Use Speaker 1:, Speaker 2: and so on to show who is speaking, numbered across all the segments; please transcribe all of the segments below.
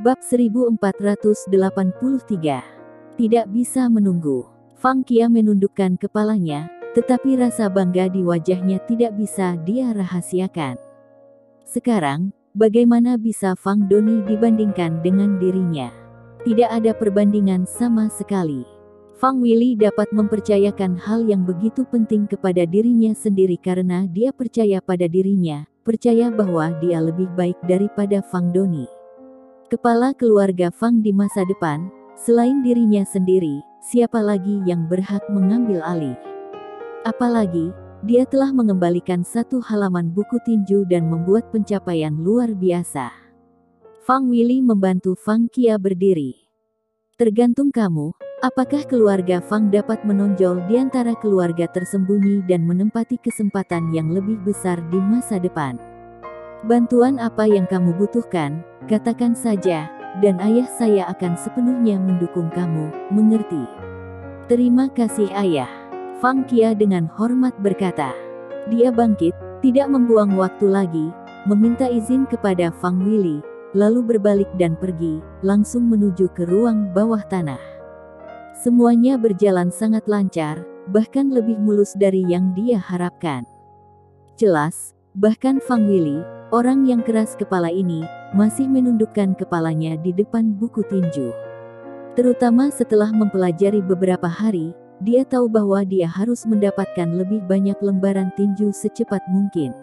Speaker 1: Bab 1483. Tidak bisa menunggu. Fang Qia menundukkan kepalanya, tetapi rasa bangga di wajahnya tidak bisa dia rahasiakan. Sekarang, bagaimana bisa Fang Doni dibandingkan dengan dirinya? Tidak ada perbandingan sama sekali. Fang Wili dapat mempercayakan hal yang begitu penting kepada dirinya sendiri karena dia percaya pada dirinya, percaya bahwa dia lebih baik daripada Fang Doni. Kepala keluarga Fang di masa depan, selain dirinya sendiri, siapa lagi yang berhak mengambil alih? Apalagi, dia telah mengembalikan satu halaman buku tinju dan membuat pencapaian luar biasa. Fang Wili membantu Fang Qia berdiri. Tergantung kamu, apakah keluarga Fang dapat menonjol di antara keluarga tersembunyi dan menempati kesempatan yang lebih besar di masa depan. Bantuan apa yang kamu butuhkan, katakan saja, dan ayah saya akan sepenuhnya mendukung kamu, mengerti? Terima kasih ayah. Fang Qia dengan hormat berkata. Dia bangkit, tidak membuang waktu lagi, meminta izin kepada Fang Wili, lalu berbalik dan pergi, langsung menuju ke ruang bawah tanah. Semuanya berjalan sangat lancar, bahkan lebih mulus dari yang dia harapkan. Jelas, bahkan Fang Wili, orang yang keras kepala ini, masih menundukkan kepalanya di depan buku tinju. Terutama setelah mempelajari beberapa hari, dia tahu bahwa dia harus mendapatkan lebih banyak lembaran tinju secepat mungkin.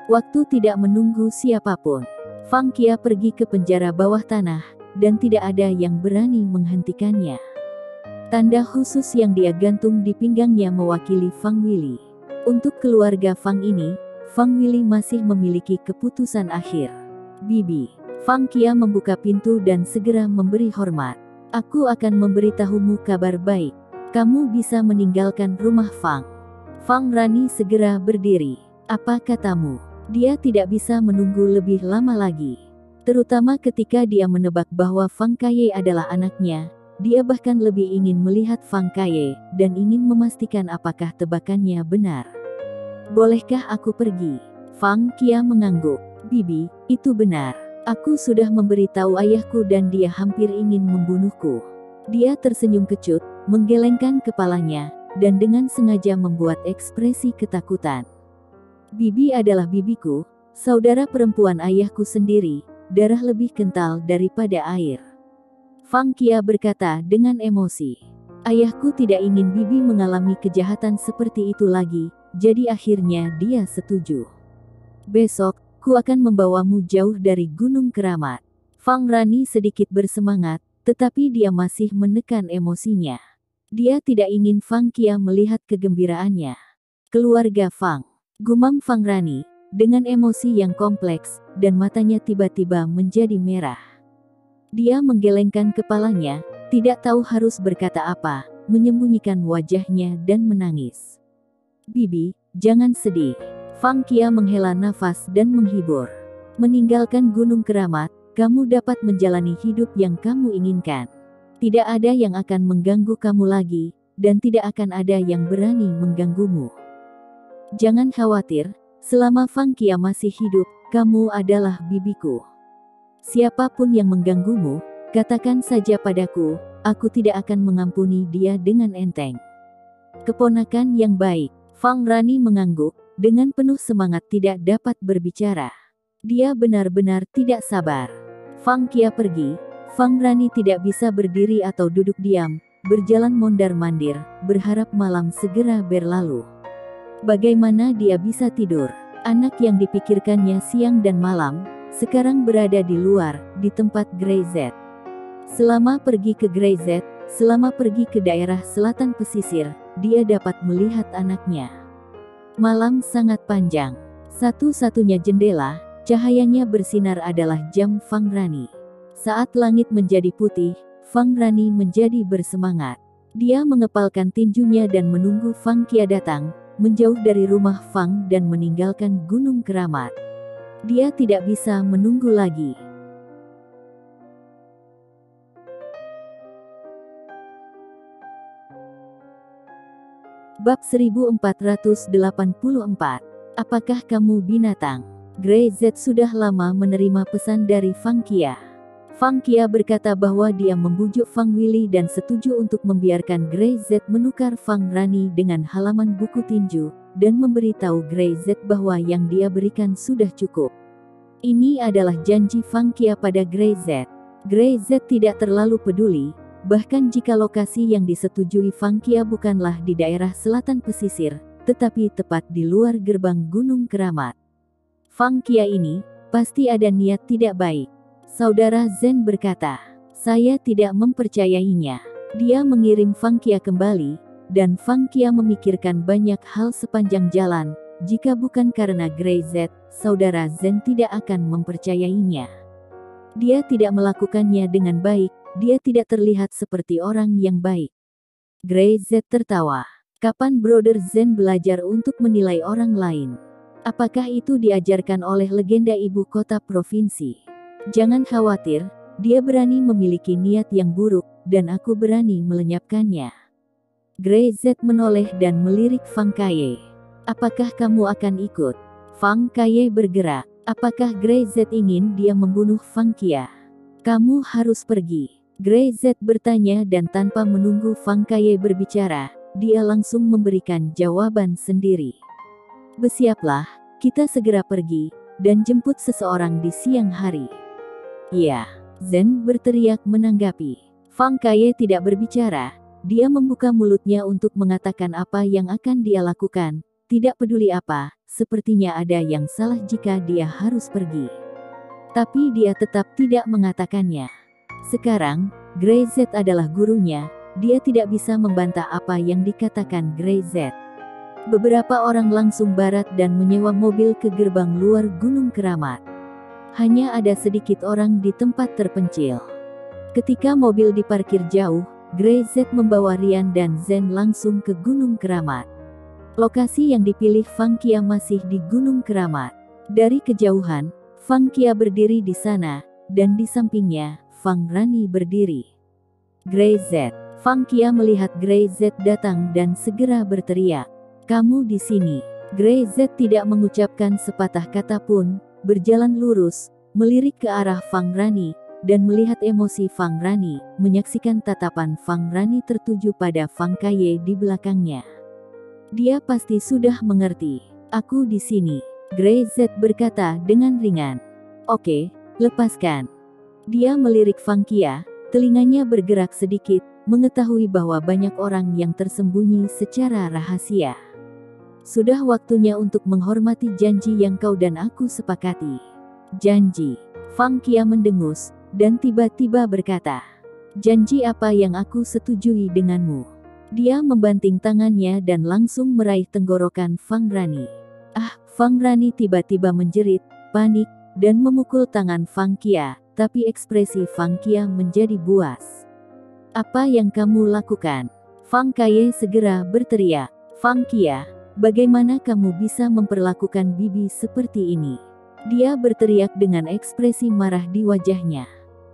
Speaker 1: Waktu tidak menunggu siapapun. Fang Qia pergi ke penjara bawah tanah, dan tidak ada yang berani menghentikannya. Tanda khusus yang dia gantung di pinggangnya mewakili Fang Wili. Untuk keluarga Fang ini, Fang Wili masih memiliki keputusan akhir. Bibi. Fang Qia membuka pintu dan segera memberi hormat. Aku akan memberitahumu kabar baik. Kamu bisa meninggalkan rumah Fang. Fang Rani segera berdiri. Apa katamu? Dia tidak bisa menunggu lebih lama lagi. Terutama ketika dia menebak bahwa Fang Kaye adalah anaknya. Dia bahkan lebih ingin melihat Fang Kaye, dan ingin memastikan apakah tebakannya benar. Bolehkah aku pergi? Fang Qia mengangguk. Bibi, itu benar. Aku sudah memberitahu ayahku dan dia hampir ingin membunuhku. Dia tersenyum kecut, menggelengkan kepalanya, dan dengan sengaja membuat ekspresi ketakutan. Bibi adalah bibiku, saudara perempuan ayahku sendiri, darah lebih kental daripada air. Fang Qia berkata dengan emosi. Ayahku tidak ingin bibi mengalami kejahatan seperti itu lagi, jadi akhirnya dia setuju. Besok, ku akan membawamu jauh dari Gunung Keramat. Fang Rani sedikit bersemangat, tetapi dia masih menekan emosinya. Dia tidak ingin Fang Qia melihat kegembiraannya. Keluarga Fang. Gumam Fang Rani, dengan emosi yang kompleks, dan matanya tiba-tiba menjadi merah. Dia menggelengkan kepalanya, tidak tahu harus berkata apa, menyembunyikan wajahnya dan menangis. Bibi, jangan sedih. Fang Qia menghela nafas dan menghibur. Meninggalkan Gunung Keramat, kamu dapat menjalani hidup yang kamu inginkan. Tidak ada yang akan mengganggu kamu lagi, dan tidak akan ada yang berani mengganggumu. Jangan khawatir, selama Fang Qia masih hidup, kamu adalah bibiku. Siapapun yang mengganggumu, katakan saja padaku, aku tidak akan mengampuni dia dengan enteng. Keponakan yang baik. Fang Rani mengangguk, dengan penuh semangat tidak dapat berbicara. Dia benar-benar tidak sabar. Fang Qia pergi, Fang Rani tidak bisa berdiri atau duduk diam, berjalan mondar-mandir, berharap malam segera berlalu. Bagaimana dia bisa tidur? Anak yang dipikirkannya siang dan malam, sekarang berada di luar, di tempat Grey Z. Selama pergi ke Grey Z, selama pergi ke daerah selatan pesisir, dia dapat melihat anaknya. Malam sangat panjang. Satu-satunya jendela, cahayanya bersinar adalah jam Fang Rani. Saat langit menjadi putih, Fang Rani menjadi bersemangat. Dia mengepalkan tinjunya dan menunggu Fang Qia datang, menjauh dari rumah Fang dan meninggalkan Gunung Keramat. Dia tidak bisa menunggu lagi. Bab 1484. Apakah kamu binatang? Grey Z sudah lama menerima pesan dari Fang Qia. Fang Qia berkata bahwa dia membujuk Fang Willy dan setuju untuk membiarkan Grey Z menukar Fang Rani dengan halaman buku tinju, dan memberitahu Grey Z bahwa yang dia berikan sudah cukup. Ini adalah janji Fang Qia pada Grey Z. Grey Z tidak terlalu peduli, bahkan jika lokasi yang disetujui Fang Qia bukanlah di daerah selatan pesisir, tetapi tepat di luar gerbang Gunung Keramat. Fang Qia ini pasti ada niat tidak baik. Saudara Zen berkata, saya tidak mempercayainya. Dia mengirim Fang Qia kembali, dan Fang Qia memikirkan banyak hal sepanjang jalan. Jika bukan karena Grey Z, saudara Zen tidak akan mempercayainya. Dia tidak melakukannya dengan baik, dia tidak terlihat seperti orang yang baik. Grey Z tertawa. Kapan Brother Zen belajar untuk menilai orang lain? Apakah itu diajarkan oleh legenda ibu kota provinsi? Jangan khawatir, dia berani memiliki niat yang buruk, dan aku berani melenyapkannya. Grey Z menoleh dan melirik Fang Kaye. Apakah kamu akan ikut? Fang Kaye bergerak. Apakah Grey Z ingin dia membunuh Fang Qia? Kamu harus pergi. Grey Z bertanya dan tanpa menunggu Fang Kaye berbicara, dia langsung memberikan jawaban sendiri. Bersiaplah, kita segera pergi, dan jemput seseorang di siang hari. Ya, Zen berteriak menanggapi. Fang Kaye tidak berbicara, dia membuka mulutnya untuk mengatakan apa yang akan dia lakukan, tidak peduli apa, sepertinya ada yang salah jika dia harus pergi. Tapi dia tetap tidak mengatakannya. Sekarang, Grey Z adalah gurunya, dia tidak bisa membantah apa yang dikatakan Grey Z. Beberapa orang langsung barat dan menyewa mobil ke gerbang luar Gunung Keramat. Hanya ada sedikit orang di tempat terpencil. Ketika mobil diparkir jauh, Grey Z membawa Rian dan Zen langsung ke Gunung Keramat. Lokasi yang dipilih Fang Qia masih di Gunung Keramat. Dari kejauhan, Fang Qia berdiri di sana, dan di sampingnya, Fang Rani berdiri. Grey Z. Fang Qia melihat Grey Z datang dan segera berteriak, "Kamu di sini." Grey Z tidak mengucapkan sepatah kata pun, berjalan lurus, melirik ke arah Fang Rani, dan melihat emosi Fang Rani, menyaksikan tatapan Fang Rani tertuju pada Fang Kaye di belakangnya. Dia pasti sudah mengerti. Aku di sini. Grey Z berkata dengan ringan. Oke, lepaskan. Dia melirik Fang Qia, telinganya bergerak sedikit, mengetahui bahwa banyak orang yang tersembunyi secara rahasia. Sudah waktunya untuk menghormati janji yang kau dan aku sepakati. Janji. Fang Qia mendengus, dan tiba-tiba berkata, janji apa yang aku setujui denganmu? Dia membanting tangannya dan langsung meraih tenggorokan Fang Rani. Fang Rani tiba-tiba menjerit, panik, dan memukul tangan Fang Qia, tapi ekspresi Fang Qia menjadi buas. Apa yang kamu lakukan? Fang Kaye segera berteriak. Fang Qia, bagaimana kamu bisa memperlakukan bibi seperti ini? Dia berteriak dengan ekspresi marah di wajahnya.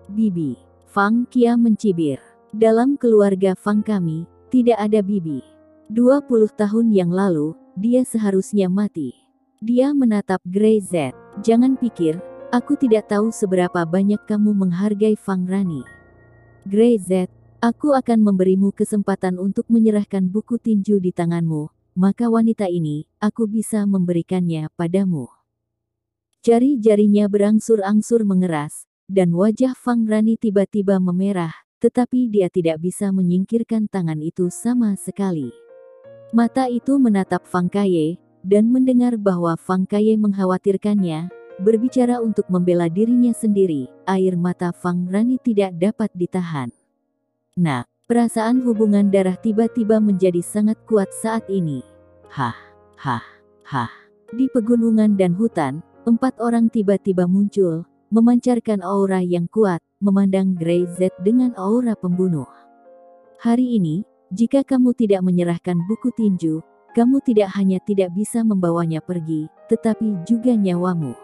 Speaker 1: Bibi. Fang Qia mencibir. Dalam keluarga Fang kami, tidak ada bibi. 20 tahun yang lalu, dia seharusnya mati. Dia menatap Grey Z. Jangan pikir, aku tidak tahu seberapa banyak kamu menghargai Fang Rani. Grey Z, aku akan memberimu kesempatan untuk menyerahkan buku tinju di tanganmu, maka wanita ini, aku bisa memberikannya padamu. Jari-jarinya berangsur-angsur mengeras, dan wajah Fang Rani tiba-tiba memerah, tetapi dia tidak bisa menyingkirkan tangan itu sama sekali. Mata itu menatap Fang Kaye, dan mendengar bahwa Fang Kaye mengkhawatirkannya, berbicara untuk membela dirinya sendiri, air mata Fang Rani tidak dapat ditahan. Nah, perasaan hubungan darah tiba-tiba menjadi sangat kuat saat ini. Hah. Di pegunungan dan hutan, 4 orang tiba-tiba muncul, memancarkan aura yang kuat, memandang Grey Z dengan aura pembunuh. Hari ini, jika kamu tidak menyerahkan buku tinju, kamu tidak hanya tidak bisa membawanya pergi, tetapi juga nyawamu.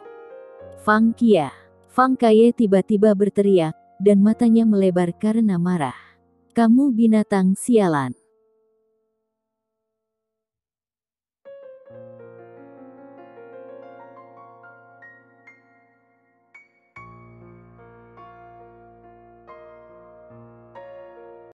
Speaker 1: Fang Qia. Fang Kaye tiba-tiba berteriak, dan matanya melebar karena marah. Kamu binatang sialan.